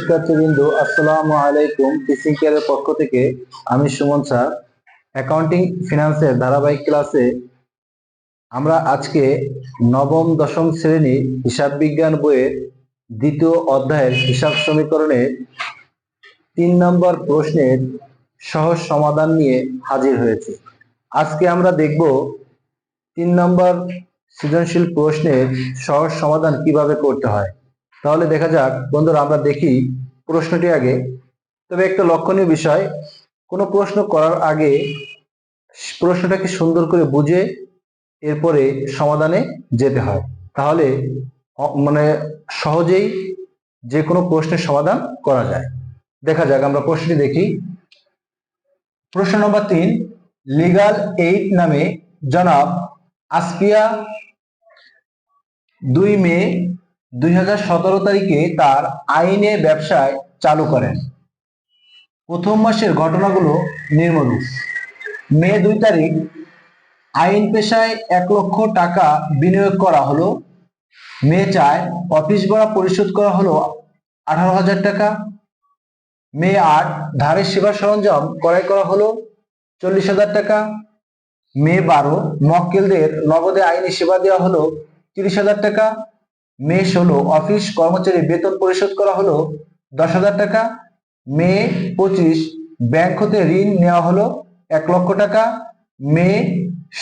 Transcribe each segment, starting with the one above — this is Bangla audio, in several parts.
শিক্ষার্থীবৃন্দ, আসসালামু আলাইকুম। টিচিং কেয়ারের পক্ষ থেকে আমি সুমন স্যার। অ্যাকাউন্টিং ফিনান্সের ধারাবাহিক ক্লাসে আমরা আজকে নবম দশম শ্রেণী হিসাব বিজ্ঞান বইয়ের দ্বিতীয় অধ্যায়ের হিসাব সমীকরণের 3 নম্বর প্রশ্নের সহজ সমাধান নিয়ে হাজির হয়েছে। আজকে আমরা দেখব 3 নম্বর সৃজনশীল প্রশ্নের সহজ সমাধান কিভাবে করতে হয়। তাহলে দেখা যাক বন্ধুরা, আমরা দেখি প্রশ্নটি আগে। তবে একটা লক্ষণীয় বিষয়, কোনো প্রশ্ন করার আগে প্রশ্নটাকে সুন্দর করে বুঝে এরপরে সমাধানে যেতে হয়, তাহলে মানে সহজেই যে কোনো প্রশ্নের সমাধান করা যায়। দেখা যাক, আমরা প্রশ্নটি দেখি। প্রশ্ন নম্বর 3, লিগাল এইড নামে জনাব আসফিয়া 2 মে 2017 তারিখে তার আইনে ব্যবসায় চালু করেন। প্রথম মাসের ঘটনাগুলো নিম্নরূপ। মে 2 তারিখ আইন পেশায় 1 লক্ষ টাকা বিনিয়োগ করা হলো। মে 4 অফিস ভাড়া পরিশোধ করা হলো 18,000 টাকা। মে 8 ধারের সেবা সরঞ্জাম ক্রয় করা হলো 40,000 টাকা। মে 12 মক্কেলদের নগদে আইনি সেবা দেওয়া হলো 30,000 টাকা। মে 16 অফিস কর্মচারী বেতন পরিশোধ করা হলো 10,000 টাকা। মে 25 ব্যাংক হতে ঋণ নেওয়া হলো 1 লক্ষ টাকা। মে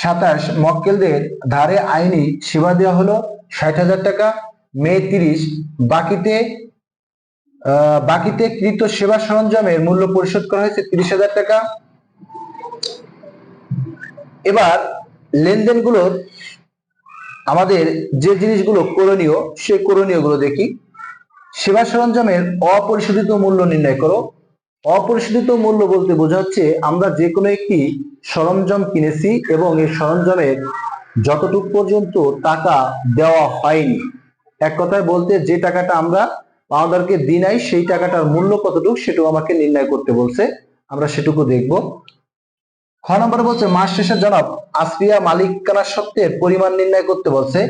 27 মক্কেলদের ধারে আইনি সেবা দেওয়া হলো 60,000 টাকা। মে 30 বাকিতে কৃত সেবা সরঞ্জামের মূল্য পরিশোধ করা হয়েছে 30,000 টাকা। এবার লেনদেনগুলোর আমাদের যে জিনিসগুলো করণীয়, সেই করণীয়গুলো দেখি। সেবা সরঞ্জামের অপরিশোধিত মূল্য নির্ণয় করো। অপরিশোধিত মূল্য বলতে বোঝা হচ্ছে আমরা যে কোনো একটি সরঞ্জাম কিনেছি এবং এই সরঞ্জামের যতটুকু পর্যন্ত টাকা দেওয়া হয়নি, এক কথায় বলতে যে টাকাটা আমরা পাওনাদারকে দিই নাই, সেই টাকাটার মূল্য কতটুকু সেটুকু আমাকে নির্ণয় করতে বলছে, আমরা সেটুকু দেখব। খ নম্বরে বলছে মাস শেষে জনাব আসফিয়া মালিকানা সত্ত্বের পরিমাণ নির্ণয় করতে বলছে।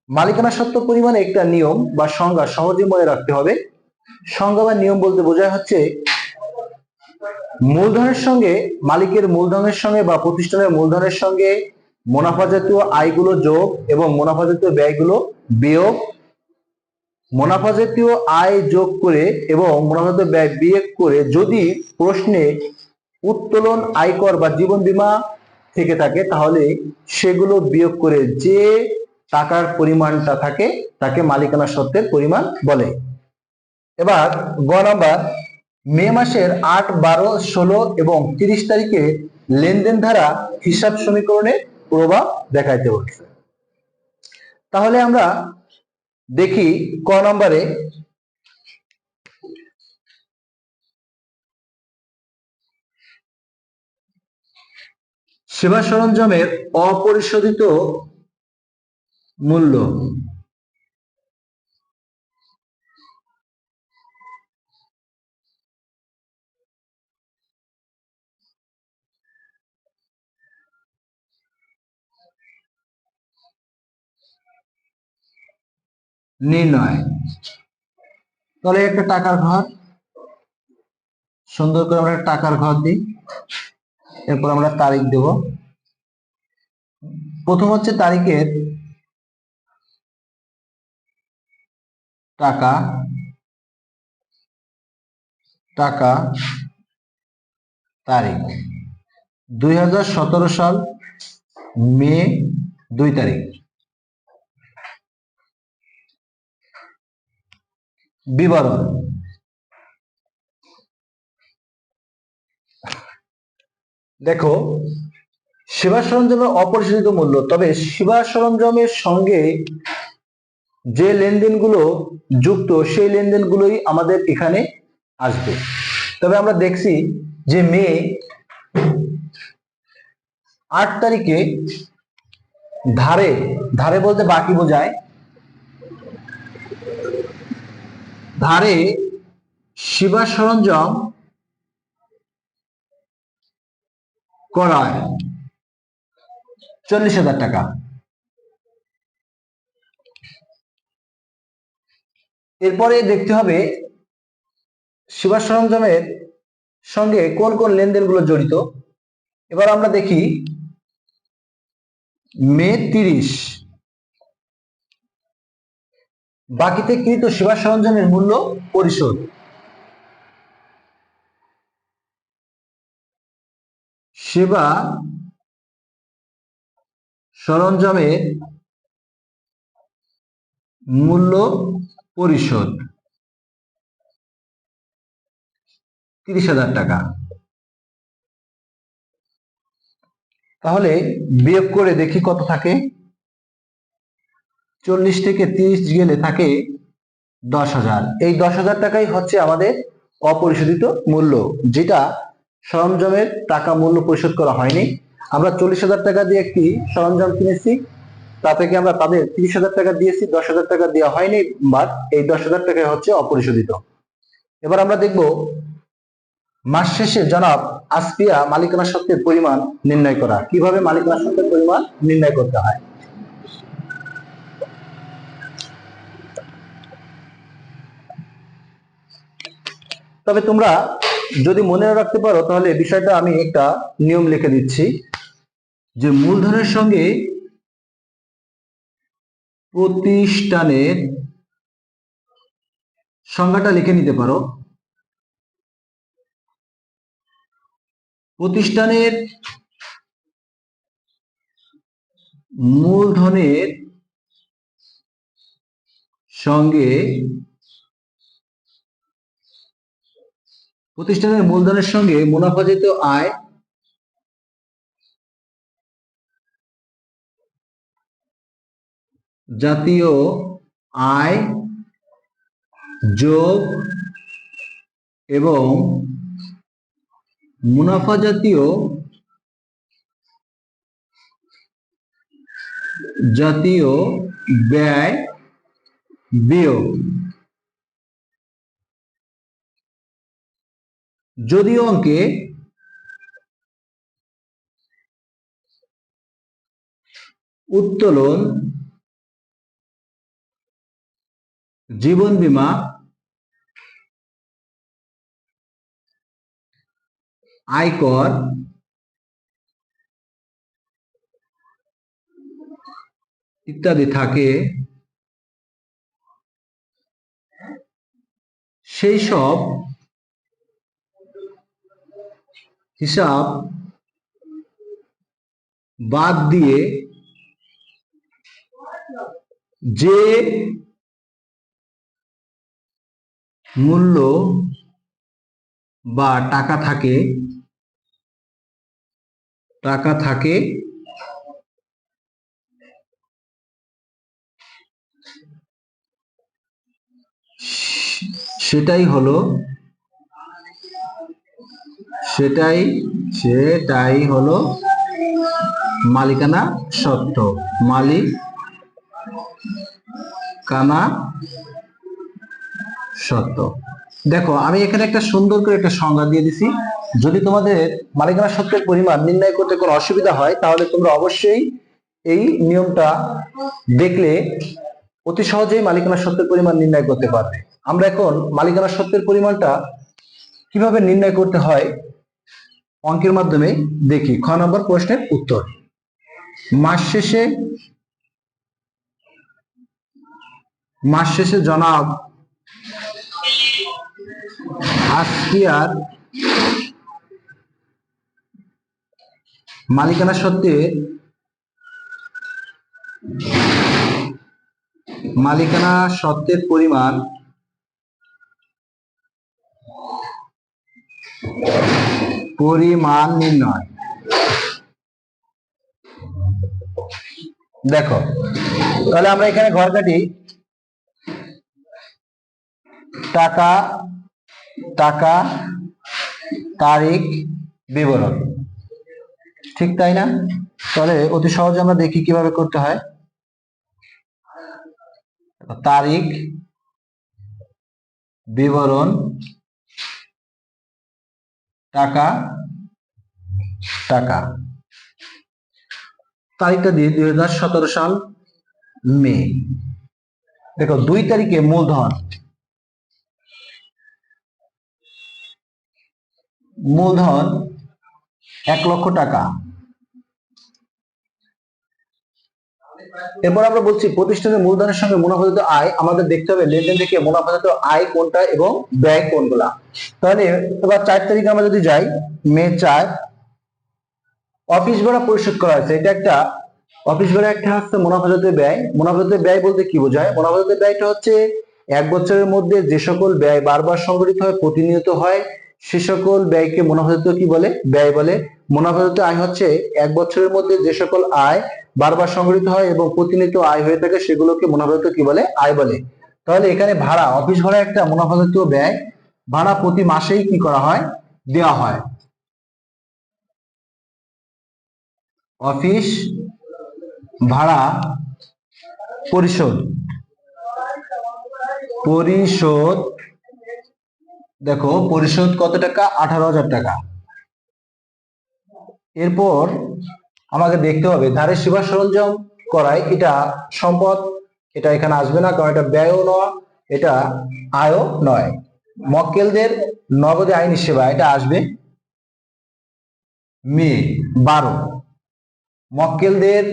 মালিকানা সত্ত্ব পরিমাণে একটা নিয়ম বা সংজ্ঞা সহজে মনে রাখতে হবে। সংজ্ঞা বা নিয়ম বলতে বোঝায় হচ্ছে মূলধনের সঙ্গে, মালিকের মূলধনের সঙ্গে বা প্রতিষ্ঠানের মূলধনের সঙ্গে মুনাফা জাতীয় আয়গুলো যোগ এবং মুনাফা জাতীয় ব্যয়গুলো বিয়োগ। মুনাফা জাতীয় আয় যোগ করে এবং মুনাফা জাতীয় ব্যয় বিয়োগ করে যদি প্রশ্নে উত্তোলন, আয়কর বা জীবন বীমা থেকে থাকে, তাহলে সেগুলো বিয়োগ করে যে টাকার পরিমাণটা থাকে তাকে মালিকানা সত্ত্বের পরিমাণ বলে। এবার গ নাম্বার, মে মাসের 8, 12, 16 এবং 30 তারিখে লেনদেন ধারা হিসাব সমীকরণে প্রভাব দেখাইতে বলছে। তাহলে আমরা দেখি ক নম্বরে, সেবা সরঞ্জামের অপরিশোধিত মূল্য। নির্ণয়। তাহলে একটা টাকার ঘর, সুন্দর করে আমরা টাকার ঘর দিই, এরপর আমরা তারিখ দেব। প্রথম হচ্ছে তারিখের টাকা, টাকা তারিখ 2017 সাল মে 2 তারিখ। বিবরণ। দেখো, সেবা সরঞ্জামের অপরিশোধিত মূল্য, তবে সেবা সরঞ্জামের সঙ্গে যে লেনদেনগুলো যুক্ত সেই লেনদেনগুলোই আমাদের এখানে আসবে। তবে আমরা দেখছি যে মে 8 তারিখে ধারে, ধারে বলতে বাকি বোঝায়, ধারে সেবা সরঞ্জাম করায় 40,000 টাকা। এরপরে দেখতে হবে সেবা সরঞ্জামের সঙ্গে কোন কোন লেনদেনগুলো জড়িত। এবার আমরা দেখি মে 30 বাকিতে কৃত সেবা সরঞ্জামের মূল্য পরিশোধ। সেবা সরঞ্জামের মূল্য পরিশোধ 30,000 টাকা। তাহলে বিয়োগ করে দেখি কত থাকে। 40 থেকে 30 গেলে থাকে 10,000। এই 10,000 টাকাই হচ্ছে আমাদের অপরিশোধিত মূল্য, যেটা সরঞ্জামের টাকা মূল্য পরিশোধ করা হয়নি। আমরা 40,000 টাকা দিয়ে একটি সরঞ্জাম কিনেছি, তা থেকে আমরা তাদের 30,000 টাকা দিয়েছি, 10,000 টাকা দেওয়া হয়নি, বাট এই 10,000 টাকাই হচ্ছে অপরিশোধিত। এবার আমরা দেখব মাস শেষে জনাব আসফিয়া মালিকানা সত্ত্বের পরিমাণ নির্ণয় করা। কিভাবে মালিকানা সত্ত্বের পরিমাণ নির্ণয় করতে হয়। তবে তোমরা যদি মনে রাখতে পারো তাহলে বিষয়টা আমি একটা নিয়ম লিখে দিচ্ছি, যে মূলধনের সঙ্গে প্রতিষ্ঠানের সংজ্ঞাটা লিখে নিতে পারো। প্রতিষ্ঠানের মূলধনের সঙ্গে মুনাফাজিত আয় জাতীয় আয় যোগ এবং মুনাফা জাতীয় ব্যয় বিয়োগ। যদিও অঙ্কে উত্তোলন, জীবন বীমা, আয়কর, ইত্যাদি থাকে, সেই সব হিসাব বাদ দিয়ে যে মূল্য বা টাকা থাকে সেটাই হলো মালিকানা সত্ত্ব। দেখো আমি এখানে একটা সুন্দর করে একটা সংজ্ঞা দিয়ে দিছি। যদি তোমাদের মালিকানা সত্ত্বের পরিমাণ নির্ণয় করতে কোনো অসুবিধা হয় তাহলে তোমরা অবশ্যই এই নিয়মটা দেখলে অতি সহজেই মালিকানা সত্ত্বের পরিমাণ নির্ণয় করতে পারবে। আমরা এখন মালিকানা সত্ত্বের পরিমাণটা কিভাবে নির্ণয় করতে হয় অঙ্কের মাধ্যমে দেখি। খ নম্বর প্রশ্নের উত্তর। মাস শেষে জনাব আসফিয়ার মালিকানা সত্ত্বের পরিমাণ নির্ণয়। দেখো তাহলে আমরা এখানে ঘর কাটি, টাকা, তারিখ, বিবরণ, ঠিক তাই না? তাহলে অতি সহজে আমরা দেখি কিভাবে করতে হয়। তারিখ, বিবরণ, টাকা। তারিখটা দিয়ে 2017 সাল মে। দেখো 2 তারিখে মূলধন মূলধন 1,00,000 টাকা। এরপর আমরা বলছি প্রতিষ্ঠানের মূলধনের সঙ্গে মুনাফাজাত আয় আমাদের দেখতে হবে লেনদেন থেকে মুনাফাজাত আয় কোনটা এবং ব্যয় কোনগুলা। তাহলে এবার 4 তারিখে আমরা যদি যাই, মে 4, অফিস ভাড়া পরিশোধ করা হয়েছে। এটা একটা অফিস ভাড়া একটা হচ্ছে মুনাফাজাত ব্যয়। মুনাফাজাত ব্যয় বলতে কি বোঝায়? মুনাফাজাত ব্যয়টা হচ্ছে এক বছরের মধ্যে যে সকল ব্যয় বারবার সংঘটিত হয়, প্রতিনিয়ত হয়, সে সকল ব্যয়কে মুনাফাজাত কি বলে? ব্যয় বলে। মুনাফাজাত আয় হচ্ছে এক বছরের মধ্যে যে সকল আয় বারবার সংঘটিত হয় এবং প্রতিনিয়ত আয় হয়ে থাকে সেগুলোকে মুনাফাজাত কি বলে? আয় বলে। তাহলে এখানে ভাড়া, অফিস ভাড়া একটা মুনাফাজাত ব্যয়। ভাড়া প্রতি মাসেই কি করা হয়? দেওয়া হয়। অফিস ভাড়া পরিশোধ দেখো পরিশোধ কত টাকা? 18,000 টাকা। এরপর আমাকে দেখতে হবে ধারের সেবা সরঞ্জাম করায়, এটা সম্পদ, এটা এখানে আসবে না কারণ এটা ব্যয়ও নয়, এটা আয়ও নয়। মক্কেলদের নগদে আইনি সেবা, এটা আসবে মে 12। মক্কেলদের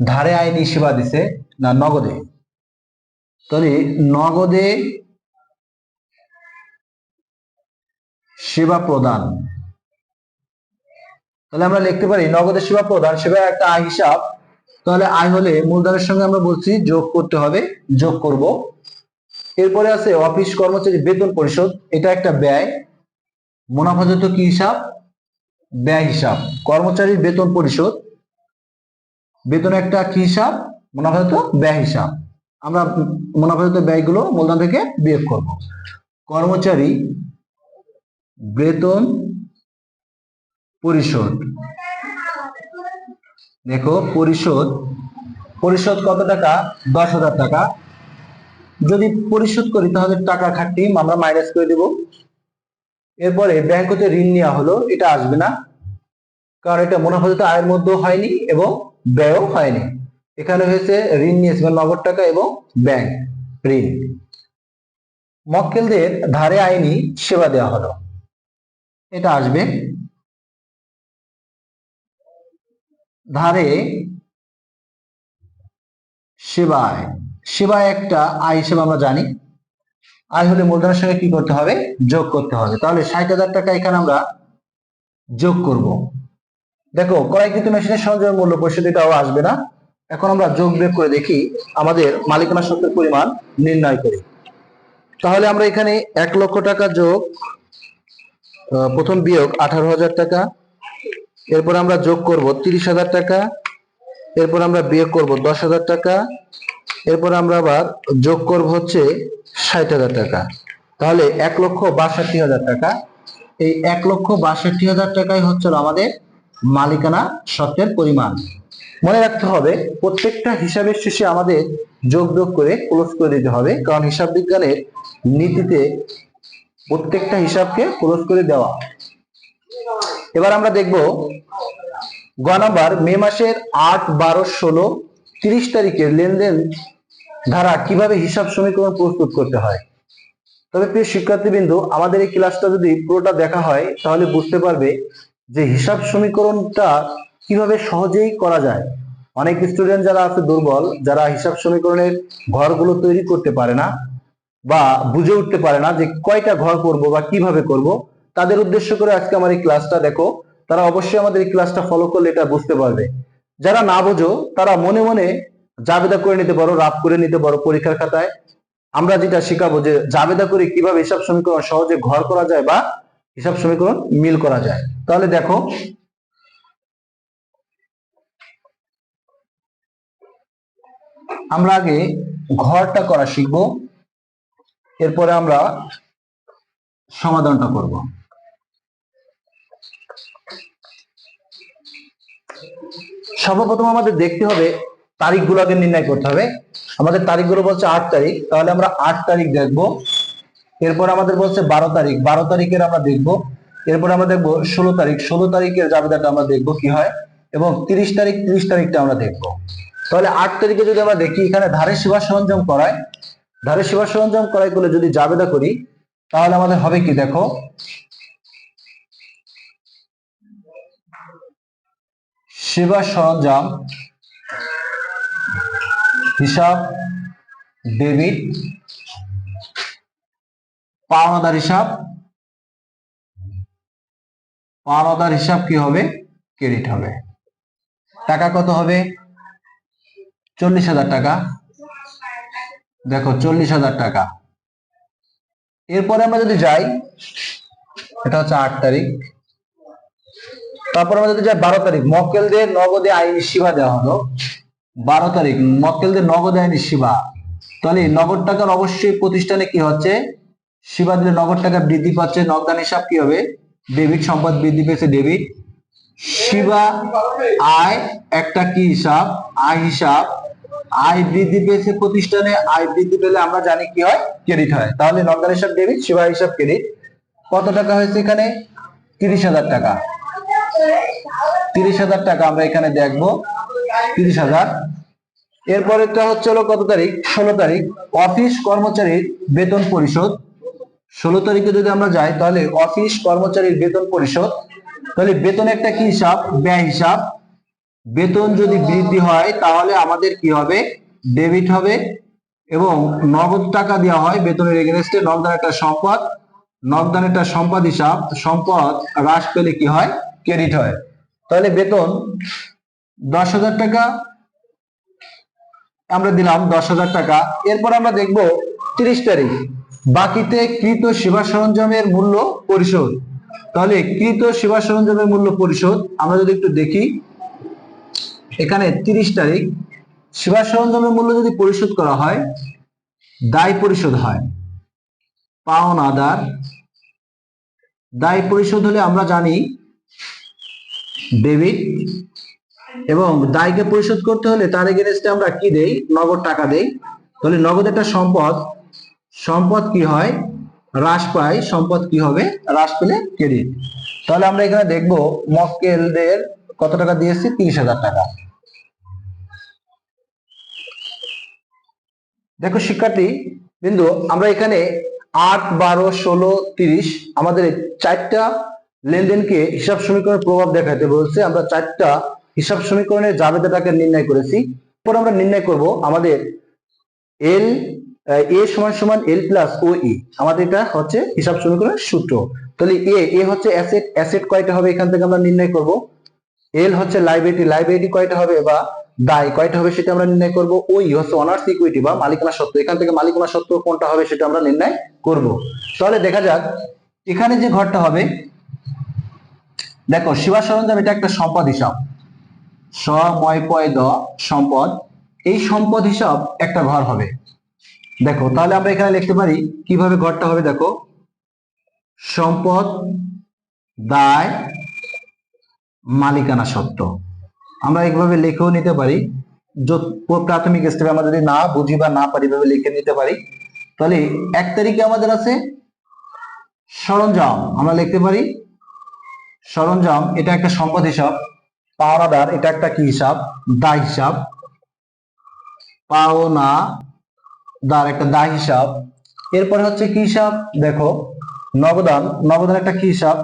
ধারে আইনি সেবা দিছে না নগদে, তাহলে নগদে সেবা প্রদান, তাহলে আমরা লিখতে পারি নগদে সেবা প্রদান, সেবা একটা আয় হিসাব। তাহলে আয় হলে মূলধনের সঙ্গে আমরা বলছি যোগ করতে হবে, যোগ করব। এরপরে আছে অফিস কর্মচারী বেতন পরিশোধ, এটা একটা ব্যয়। মুনাফাজাত কি হিসাব? ব্যয় হিসাব। কর্মচারীর বেতন পরিশোধ, বেতন একটা কি হিসাব? মুনাফাজাত ব্যয় হিসাব। আমরা মুনাফাজাত ব্যয়গুলো মূলধন থেকে বিয়োগ করব। কর্মচারী বেতন পরিশোধ, দেখো পরিশোধ কত টাকা? 10,000 টাকা। যদি পরিশোধ করি তাহলে টাকা খাটনি আমরা মাইনাস করে দেব। এরপরে ব্যাংক হতে ঋণ নেওয়া হলো, এটা আসবে না কারণ এটা মুনাফাজাত আয়ের মধ্যেও হয়নি এবং ব্যয়ও হয়নি। এখানে হয়েছে ঋণ নিয়েছিলেন নগদ টাকা এবং ব্যাংক ঋণ। মক্কেলদের ধারে আইনি সেবা দেওয়া হলো, এটা আসবে। ধারে সেবায় একটা আয় হিসেবে আমরা জানি। আয় হলে মূলধনের সঙ্গে কি করতে হবে? যোগ করতে হবে। তাহলে 60,000 টাকা এখানে আমরা যোগ করব। দেখো ক্রয়কৃত মেশিনের সরঞ্জামের মূল্য পরিশোধ, এটাও আসবে না। এখন আমরা যোগ বিয়োগ করে দেখি, আমাদের মালিকানা সত্ত্বের পরিমাণ নির্ণয় করি। তাহলে আমরা এখানে 1,00,000 টাকা যোগ, প্রথম বিয়োগ 18,000 টাকা, এরপর আমরা যোগ করব 30,000 টাকা, এরপর আমরা বিয়োগ করব 10,000 টাকা, এরপর আমরা আবার যোগ করব হচ্ছে 60,000 টাকা। তাহলে 1,62,000 টাকা। এই 1,62,000 টাকাই হচ্ছে আমাদের মালিকানা সত্ত্বের পরিমাণ। মনে রাখতে হবে প্রত্যেকটা হিসাবের শেষে আমাদের যোগ বিয়োগ করে ক্লোজ করে দিতে হবে, কারণ হিসাব বিজ্ঞানের নীতিতে প্রত্যেকটা হিসাবকে ক্লোজ করে দেওয়া। এবার আমরা দেখব গ নাম্বার, মে মাসের 8, 12, 16, 30 তারিখের লেনদেন ধারা কিভাবে হিসাব সমীকরণ প্রস্তুত করতে হয়। তবে প্রিয় শিক্ষার্থীবৃন্দ, আমাদের এই ক্লাসটা যদি পুরোটা দেখা হয় তাহলে বুঝতে পারবে যে হিসাব সমীকরণটা কিভাবে সহজেই করা যায়। অনেক স্টুডেন্ট যারা আছে দুর্বল, যারা হিসাব সমীকরণের ঘরগুলো তৈরি করতে পারে না বা বুঝে উঠতে পারে না যে কয়টা ঘর করব বা কিভাবে করব, তাদের উদ্দেশ্য করে আজকে আমার এই ক্লাসটা দেখো। তারা অবশ্যই আমাদের এই ক্লাসটা ফলো করলে এটা বুঝতে পারবে। যারা না বোঝো তারা মনে মনে জাবেদা করে নিতে পারো, রাফ করে নিতে পারো পরীক্ষার খাতায়। আমরা যেটা শিখাবো যে জাবেদা করে কিভাবে হিসাব সমীকরণ সহজে ঘর করা যায় বা হিসাব সমীকরণ মিল করা যায়। তাহলে দেখো, আমরা আগে ঘরটা করা শিখবো, এরপরে আমরা সমাধানটা করব। সর্বপ্রথম আমাদের দেখতে হবে তারিখগুলো আগে নির্ণয় করতে হবে। আমাদের তারিখগুলো বলছে 8 তারিখ, তাহলে আমরা 8 তারিখ দেখব। এরপর আমাদের বলছে 12 তারিখ, 12 তারিখের আমরা দেখব। এরপর আমরা দেখব 16 তারিখ, 16 তারিখের জাবেদাটা আমরা দেখব কি হয়, এবং 30 তারিখ, 30 তারিখটা আমরা দেখব। তাহলে 8 তারিখে যদি আমরা দেখি এখানে ধারে সেবা সরঞ্জাম করায়, ধারে সেবা সরঞ্জাম করাই করলে যদি জাবেদা করি তাহলে আমাদের হবে কি, দেখো সেবা সরঞ্জাম হিসাব ডেবিট, পাওনাদার হিসাব কি হবে? ক্রেডিট হবে। টাকা কত হবে? 40,000 টাকা। দেখো 40,000 টাকা। এরপরে আমরা যদি যাই, এটা হচ্ছে 8 তারিখ, তারপর আমরা যদি যাই 12 তারিখ, মক্কেলদের নগদে আইনি সেবা দেওয়া হলো। 12 তারিখ মক্কেলদের নগদে আইনি সেবা, তাহলে নগদ টাকার অবশ্যই প্রতিষ্ঠানে কি হচ্ছে? সেবা দিলে নগদ টাকা বৃদ্ধি পাচ্ছে, নগদান হিসাব কি হবে? ডেবিট, সম্পদ বৃদ্ধি পেয়েছে ডেবিট। সেবা আয় একটা কি হিসাব? আয় হিসাব। আয় বৃদ্ধি পেয়েছে প্রতিষ্ঠানে, আয় বৃদ্ধি পেলে আমরা জানি কি হয়? ক্রেডিট হয়। তাহলে নগদান হিসাব ডেবিট, সেবা হিসাব ক্রেডিট। কত টাকা হয়েছে এখানে? 30,000 টাকা। 30,000 টাকা আমরা এখানে দেখবো, 30,000। এরপরেরটা হচ্ছে হলো কত তারিখ? 16 তারিখ, অফিস কর্মচারীর বেতন পরিশোধ। 16 তারিখে যদি আমরা যাই, তাহলে অফিস কর্মচারীর বেতন পরিশোধ। তাহলে বেতন একটা কি হিসাব? ব্যয় হিসাব। বেতন যদি বৃদ্ধি হয় তাহলে আমাদের কি হবে? ডেবিট হবে। এবং নগদ টাকা দেওয়া হয় বেতনের এগেনস্টে, নগদান একটা সম্পদ, নগদান একটা সম্পদ হিসাব, সম্পদ হ্রাস পেলে কি হয়? ক্রেডিট হয়। তাহলে বেতন 10,000 টাকা আমরা দিলাম, 10,000 টাকা। এরপর আমরা দেখব 30 তারিখ, বাকিতে কৃত সেবা সরঞ্জামের মূল্য পরিশোধ। তাহলে কৃত সেবা সরঞ্জামের মূল্য পরিশোধ আমরা যদি একটু দেখি, এখানে 30 তারিখ সেবা সরঞ্জামের মূল্য যদি পরিশোধ করা হয়, দায় পরিশোধ হয়। পাওনাদার দায় পরিশোধ হলে আমরা জানি ডেবিট, এবং দায়কে পরিশোধ করতে হলে তার এগেনস্টে আমরা কি দেই? নগদ টাকা দেই। তাহলে নগদ একটা সম্পদ, সম্পদ কি হয়? হ্রাস পায়, সম্পদ কি হবে? হ্রাস পেলে ক্রেডিট। তাহলে আমরা এখানে দেখব মক্কেলদের কত টাকা দিয়েছি? 30,000 টাকা। দেখো শিক্ষার্থী বিন্দু, আমরা এখানে 8, 12, 16, 30 আমাদের 4টা লেনদেনকে হিসাব সমীকরণের প্রভাব দেখাতে বলছে। আমরা 4টা হিসাব সমীকরণের জাবেদাটাকে নির্ণয় করেছি। এরপর আমরা নির্ণয় করব আমাদের এল এ সমান সমান এল প্লাস ও ই। আমাদের এটা হচ্ছে হিসাব সমীকরণের সূত্র। তাহলে এ হচ্ছে অ্যাসেট, অ্যাসেট কয়টা হবে এখান থেকে আমরা নির্ণয় করব। এল হচ্ছে লাইবিলিটি, লাইবিলিটি কয়টা হবে বা দায় কয়টা হবে সেটা আমরা নির্ণয় করব। ওই হচ্ছে অনার্স ইকুইটি বা মালিকানা সত্ত্ব, এখান থেকে মালিকানা সত্ত্ব কোনটা হবে সেটা আমরা নির্ণয় করব। তাহলে দেখা যাক এখানে যে ঘরটা হবে, দেখো সেবা সরঞ্জাম এটা একটা সম্পদ হিসাব, সম্পদ। এই সম্পদ হিসাব একটা ঘর হবে। দেখো তাহলে আমরা এখানে লিখতে পারি কিভাবে ঘরটা হবে। দেখো সম্পদ, দায়, মালিকানা সত্ত্ব, আমরা এইভাবে লিখেও নিতে পারি। প্রাথমিক স্টেপে আমরা যদি না বুঝি বা না পারি ভাবে লিখে নিতে পারি। তাহলে 1 তারিখে আমাদের আছে সরঞ্জাম, আমরা লিখতে পারি সরঞ্জাম এটা একটা সম্পদ হিসাব। পাওনাদার এটা একটা কি হিসাব? দায় হিসাব। পাওনাদার একটা দায় হিসাব। এরপরে হচ্ছে কি হিসাব? দেখো নগদান, নগদান একটা কি হিসাব?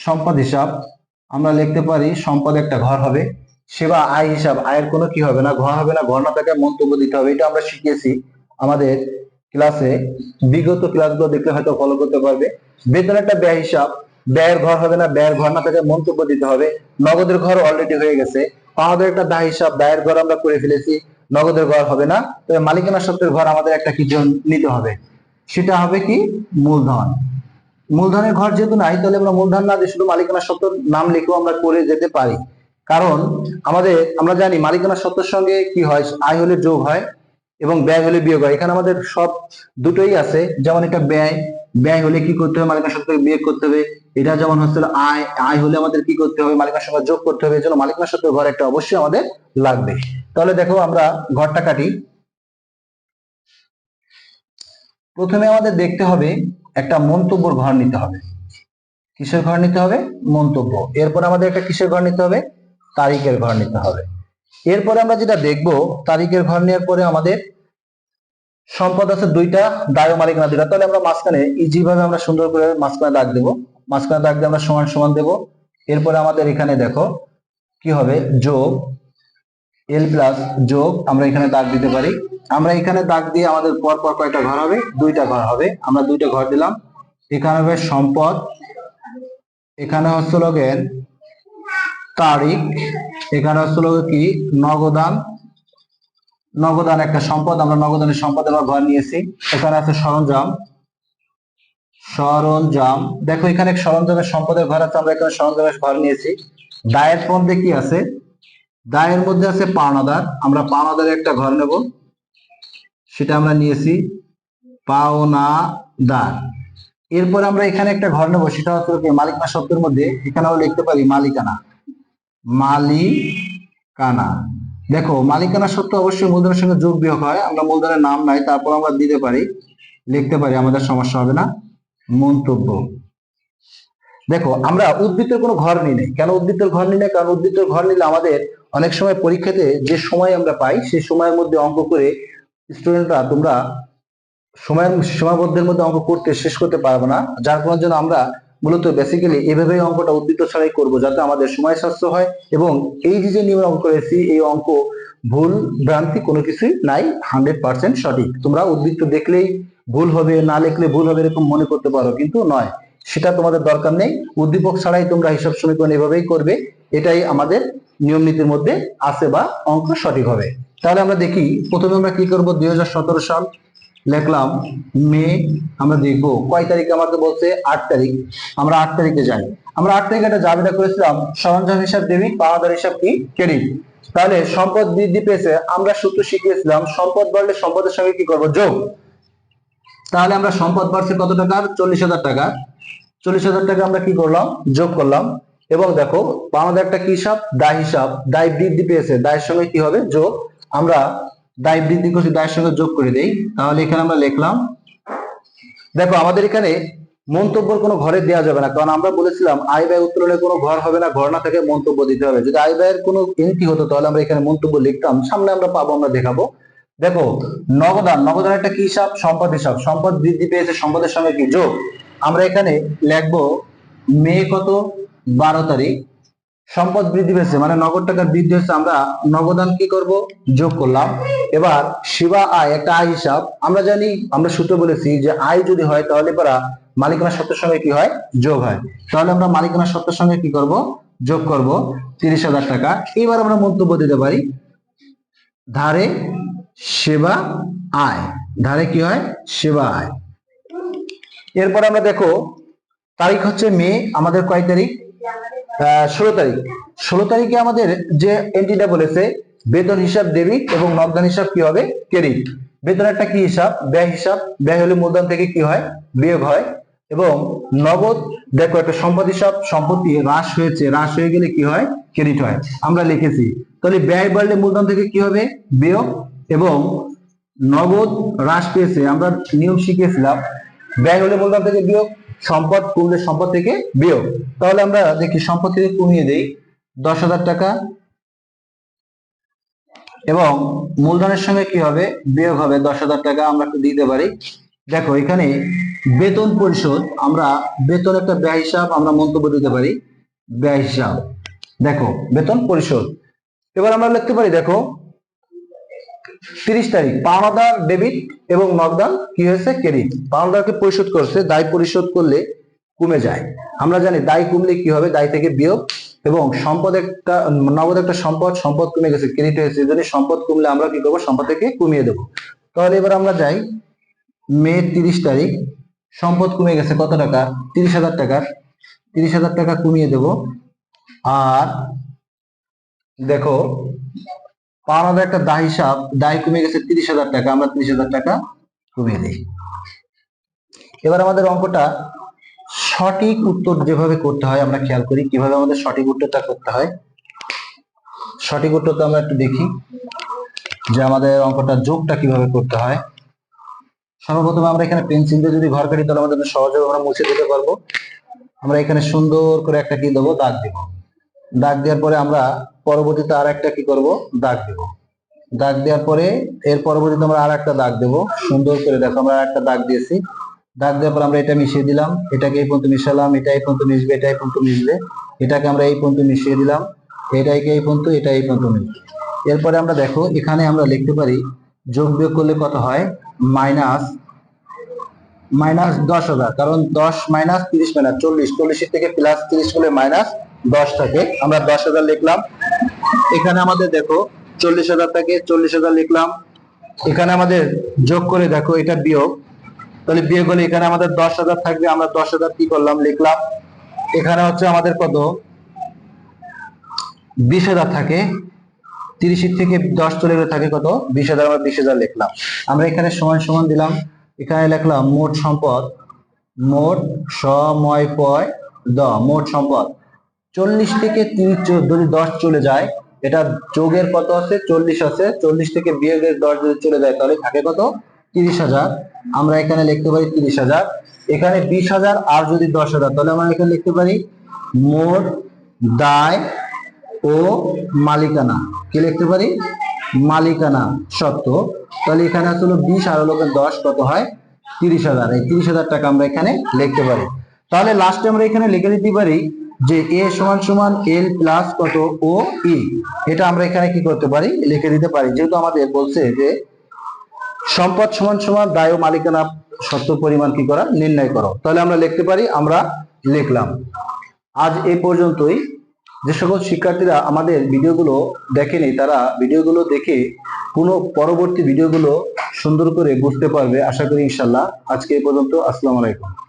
সম্পদ হিসাব। আমরা লিখতে পারি সম্পদ একটা ঘর হবে। সেবা আয় হিসাব, আয়ের কোনো কি হবে না? ঘর হবে না, ঘর না থাকে মন্তব্য দিতে হবে। এটা আমরা শিখিয়েছি আমাদের ক্লাসে, বিগত ক্লাসগুলো দেখলে হয়তো ফলো করতে পারবে। বেতন একটা ব্যয় হিসাব, ব্যয়ের ঘর হবে না, ব্যয়ের ঘর না থাকে মন্তব্য দিতে হবে। নগদের ঘর অলরেডি হয়ে গেছে। আমাদের একটা দায় হিসাব, দায়ের ঘর আমরা করে ফেলেছি, নগদের ঘর হবে না। তবে মালিকানা সত্ত্বের ঘর আমাদের একটা কিছু নিতে হবে, সেটা হবে কি? মূলধন। মূলধনের ঘর যেহেতু নাই, তাহলে আমরা মূলধন না দিয়ে শুধু মালিকানা সত্ত্বর নাম লিখেও আমরা করে যেতে পারি। কারণ আমরা জানি মালিকানা সত্ত্বের সঙ্গে কি হয়? আয় হলে যোগ হয় এবং ব্যয় হলে বিয়োগ হয়। এখানে আমাদের সব দুটোই আছে। যেমন এটা ব্যয়, ব্যয় হলে কি করতে হবে? মালিকানা সত্ত্ব বিয়োগ করতে হবে। এটা যেমন হচ্ছে আয়, আয় হলে আমাদের কি করতে হবে? মালিকানা সঙ্গে যোগ করতে হবে। এজন্য মালিকানা সত্ত্বের ঘর একটা অবশ্যই আমাদের লাগবে। তাহলে দেখো আমরা ঘরটা কাটি। প্রথমে আমাদের দেখতে হবে একটা মন্তব্যের ঘর নিতে হবে। কিসের ঘর নিতে হবে? মন্তব্য। এরপর আমাদের একটা কিসের ঘর নিতে হবে? তারিখের ঘর নিতে হবে। এরপরে আমরা যেটা দেখব, তারিখের ঘর নেওয়ার পরে আমাদের সম্পদ আছে 2টা, দায় ও মালিকানা 2টা। তাহলে আমরা মাঝখানে ইজি ভাবে আমরা সুন্দর করে মাঝখানে দাগ দেব। মাঝখানে দাগ দিয়ে আমরা সমান সমান দেব। এরপরে আমাদের এখানে দেখো কি হবে যোগ এল প্লাস যোগ, আমরা এখানে দাগ দিতে পারি। আমরা এখানে দাগ দিয়ে আমাদের পর পর কয়টা ঘর হবে, দুইটা ঘর হবে, আমরা দুইটা ঘর দিলাম। এখানে হবে সম্পদ, এখানে হচ্ছে লগের তারিখ, এখানে হচ্ছে লগে কি নগদান, নগদান একটা সম্পদ, আমরা নগদানের সম্পদ আমরা ঘর নিয়েছি। এখানে আছে সরঞ্জাম, সরঞ্জাম দেখো এখানে সরঞ্জামের সম্পদের ঘর আছে, আমরা এখানে সরঞ্জামের ঘর নিয়েছি। দায়ের মধ্যে কি আছে, দায়ের মধ্যে আছে পাওনাদার, আমরা পাওনাদারের একটা ঘর নেব, সেটা আমরা নিয়েছি পাওনাদার। এরপর আমরা এখানে একটা ঘর নেব, সেটা হচ্ছে মালিকানা শব্দের মধ্যে, এখানে আমরা লিখতে পারি মালিকানা, মালিকানা। দেখো মালিকানা শব্দ অবশ্যই মূলধনের সঙ্গে যোগ বিয়োগ হয়, আমরা মূলধনের নাম নাই, তারপর আমরা দিতে পারি, লিখতে পারি, আমাদের সমস্যা হবে না। মন্তব্য, দেখো আমরা উদ্বৃত্তের কোনো ঘর নিই নাই। কেন উদ্বৃত্তের ঘর নিই না? কারণ উদ্বৃত্তের ঘর নিলে আমাদের অনেক সময় পরীক্ষাতে যে সময় আমরা পাই, সেই সময়ের মধ্যে অঙ্ক করে স্টুডেন্টরা তোমরা সীমাবদ্ধের মধ্যে অঙ্ক করতে শেষ করতে পারবো না। যার কারণে জন্য আমরা মূলত বেসিক্যালি এভাবেই অঙ্কটা উদ্বৃত্ত ছাড়াই করবো, যাতে আমাদের সময় সাশ্রয় হয় এবং এই যে নিয়মে অঙ্ক করেছি এই অঙ্ক ভুল ভ্রান্তি কোনো কিছুই নাই, 100% সঠিক। তোমরা উদ্বৃত্ত দেখলেই ভুল হবে, না লিখলে ভুল হবে এরকম মনে করতে পারো, কিন্তু নয়, সেটা তোমাদের দরকার নেই। উদ্দীপক ছাড়াই তোমরা হিসাব সমীকরণ এভাবেই করবে, এটাই আমাদের নিয়ম নীতির মধ্যে আছে বা অঙ্ক সঠিক হবে। তাহলে আমরা দেখি, প্রথমে আমরা কি করব, 2017 সাল লিখলাম মে, আমরা দেখবো কয় তারিখে, আমাকে বলছে 8 তারিখ, আমরা 8 তারিখে যাই। আমরা 8 তারিখে একটা জাবেদা করেছিলাম, সরঞ্জাম হিসাব ডেবিট, পাওনাদার হিসাব কি ক্রেডিট। তাহলে সম্পদ বৃদ্ধি পেয়েছে, আমরা সূত্র শিখিয়েছিলাম সম্পদ বাড়লে সম্পদের সঙ্গে কি করব, যোগ। তাহলে আমরা সম্পদ বাড়ছে কত টাকার, 40,000 টাকা, 40,000 টাকা আমরা কি করলাম, যোগ করলাম। এবং দেখো আমাদের একটা কি হিসাব, দায় হিসাব, দায় বৃদ্ধি পেয়েছে, দায়ের সঙ্গে কি হবে, যোগ। আমরা দায় বৃদ্ধি করছি, দায়ের সঙ্গে যোগ করে দেই। তাহলে এখানে আমরা লিখলাম, দেখো আমাদের এখানে মন্তব্যের কোনো ঘরে দেওয়া যাবে না, কারণ আমরা বলেছিলাম আয় ব্যয় উত্তোলনে কোনো ঘর হবে না, ঘর না থেকে মন্তব্য দিতে হবে। যদি আয় ব্যয়ের কোনো এন্ট্রি হতো তাহলে আমরা এখানে মন্তব্য লিখতাম, সামনে আমরা পাবো, আমরা দেখাবো। দেখো নগদান, নগদান একটা কি হিসাব, সম্পদ হিসাব, সম্পদ বৃদ্ধি পেয়েছে, সম্পদের সঙ্গে কি যোগ। আমরা এখানে লিখবো মে কত, 12 তারিখ, সম্পদ বৃদ্ধি পেয়েছে মানে নগদ টাকার বৃদ্ধি হচ্ছে, আমরা নগদান কি করব, যোগ করলাম। এবার সেবা আয় একটা আয় হিসাব, আমরা জানি, আমরা সূত্র বলেছি যে আয় যদি হয় তাহলে পরা মালিকানা সত্ত্বের সঙ্গে কি হয়, যোগ হয়। তাহলে আমরা মালিকানা সত্ত্বের সঙ্গে কি করব, যোগ করব 30,000 টাকা। এবার আমরা মন্তব্য দিতে পারি ধারে সেবা আয়, ধারে কি হয়, সেবা আয়। এরপর আমরা দেখো তারিখ হচ্ছে মে, আমাদের কয় তারিখ, 16 তারিখ। 16 তারিখে আমাদের যে এন্ট্রিটা বলেছে বেতন হিসাব ডেবিট এবং নগদান হিসাব কি হবে, ক্রেডিট। বেতন একটা কি হিসাব, ব্যয় হিসাব, ব্যয় হলে মূলধন থেকে কি হয়, বিয়োগ হয়। এবং নগদ দেখো একটা সম্পদ হিসাব, সম্পত্তি হ্রাস হয়েছে, হ্রাস হয়ে গেলে কি হয়, ক্রেডিট হয়, আমরা লিখেছি। তাহলে ব্যয় বাড়লে মূলধন থেকে কি হবে, বিয়োগ। এবং নগদ হ্রাস পেয়েছে, আমরা নিয়ম শিখেছিলাম ব্যয় হলে মূলধন থেকে বিয়োগ, সম্পদ কমলে সম্পদ থেকে বিয়োগ। তাহলে আমরা দেখি সম্পদ থেকে কমিয়ে দেই 10,000 টাকা এবং মূলধনের সঙ্গে কি হবে, বিয়োগ হবে 10,000 টাকা, আমরা দিতে পারি। দেখো এখানে বেতন পরিশোধ, আমরা বেতন একটা ব্যয় হিসাব, আমরা মন্তব্য দিতে পারি ব্যয় হিসাব। দেখো বেতন পরিশোধ। এবার আমরা লিখতে পারি, দেখো 30 তারিখ পাওনাদার ডেবিট এবং নগদান কি হয়েছে, ক্রেডিট। পাওনাদারকে পরিশোধ করছে, দায় পরিশোধ করলে কমে যায়, আমরা জানি দায় কমলে কি হবে, দায় থেকে বিয়োগ। এবং সম্পদ একটা নগদ একটা সম্পদ, সম্পদ কমে গেছে, ক্রেডিট হয়েছে, যদি সম্পদ কমলে আমরা কি করবো, সম্পদ থেকে কমিয়ে দেবো। তাহলে এবার আমরা যাই মে 30 তারিখ, সম্পদ কমে গেছে কত টাকা, 30,000 টাকা, 30,000 টাকা কমিয়ে দেব। আর দেখো পাওনাদার একটা দায় হিসাব, দায় কমে গেছে 30,000 টাকা, আমরা 30,000 টাকা কমিয়ে দিই। এবার আমাদের অঙ্কটা সঠিক উত্তর যেভাবে করতে হয় আমরা খেয়াল করি, কিভাবে আমাদের সঠিক উত্তরটা করতে হয়। সঠিক উত্তরটা আমরা একটু দেখি যে আমাদের অঙ্কটা যোগটা কিভাবে করতে হয়। সর্বপ্রথম আমরা এখানে পেন্সিল দিয়ে যদি ঘর কাটি তাহলে আমাদের সহজে আমরা মুছে দিতে পারবো। আমরা এখানে সুন্দর করে একটা কি দেবো, দাগ দিব। দাগ দেওয়ার পরে আমরা পরবর্তীতে আর একটা কি করব, দাগ দেব। দাগ দেওয়ার পরে এর পরবর্তীতে আমরা আর একটা দাগ দেবো সুন্দর করে। দেখো আমরা আর একটা দাগ দিয়েছি, দাগ দেওয়ার পর আমরা এটা মিশিয়ে দিলাম, এটাকে এই পর্যন্ত মিশালাম, এটা এই পর্যন্ত মিশবে, এটা এই পর্যন্ত মিশবে, এটাকে আমরা এই পর্যন্ত মিশিয়ে দিলাম, এটা এই পর্যন্ত, এটা এই পর্যন্ত নেই। এরপরে আমরা দেখো এখানে আমরা লিখতে পারি যোগ বিয়োগ করলে কত হয়, মাইনাস 10,000, কারণ 10 মাইনাস 30 মাইনাস 40, 40 থেকে প্লাস 30 হলে মাইনাস 10 থাকে, আমরা 10,000 লিখলাম। এখানে আমাদের দেখো 40,000 থাকে, 40,000 লিখলাম। এখানে আমাদের যোগ করে দেখো এটা বিয়োগ, তাহলে বিয়োগ হলে এখানে আমাদের 10,000 থাকবে, আমরা 10,000 কি করলাম, লিখলাম। এখানে হচ্ছে আমাদের কত, 20,000 থাকে, 30 থেকে 10 চলে গেলে থাকে কত, 20,000, আমরা 20,000 লিখলাম। আমরা এখানে সমান সমান দিলাম, এখানে লিখলাম মোট সম্পদ, মোট সময় পয় দ মোট সম্পদ 40 থেকে 30 যদি 10 চলে যায়, এটা যোগের কত আছে, 40 আছে, 40 থেকে বিয়োগের 10 যদি চলে যায় তাহলে থাকে কত, 30,000। আমরা এখানে লিখতে পারি 30,000, এখানে 20,000 আর যদি 10,000, তাহলে আমরা এখানে লিখতে পারি মোট দায় ও মালিকানা। কি লিখতে পারি, মালিকানা সত্ত্ব। তাহলে এখানে আসলে 20 আর হলো 10 কত হয়, 30,000। এই 30,000 টাকা আমরা এখানে লিখতে পারি। তাহলে লাস্টে আমরা এখানে লিখে দিতে পারি যে এ সমান সমান এল প্লাস কত ও ই, এটা আমরা এখানে কি করতে পারি, লিখে দিতে পারি, যেহেতু আমাদের বলছে যে সম্পদ সমান সমান দায় ও মালিকানা সত্ত্ব পরিমাণ কি করা, নির্ণয় করো। তাহলে আমরা লিখতে পারি, আমরা লিখলাম। আজ এই পর্যন্তই। যে সকল শিক্ষার্থীরা আমাদের ভিডিওগুলো দেখেনি, তারা ভিডিওগুলো দেখে কোনো পরবর্তী ভিডিওগুলো সুন্দর করে বুঝতে পারবে, আশা করি ইনশাল্লাহ। আজকে এই পর্যন্ত, আসসালামু আলাইকুম।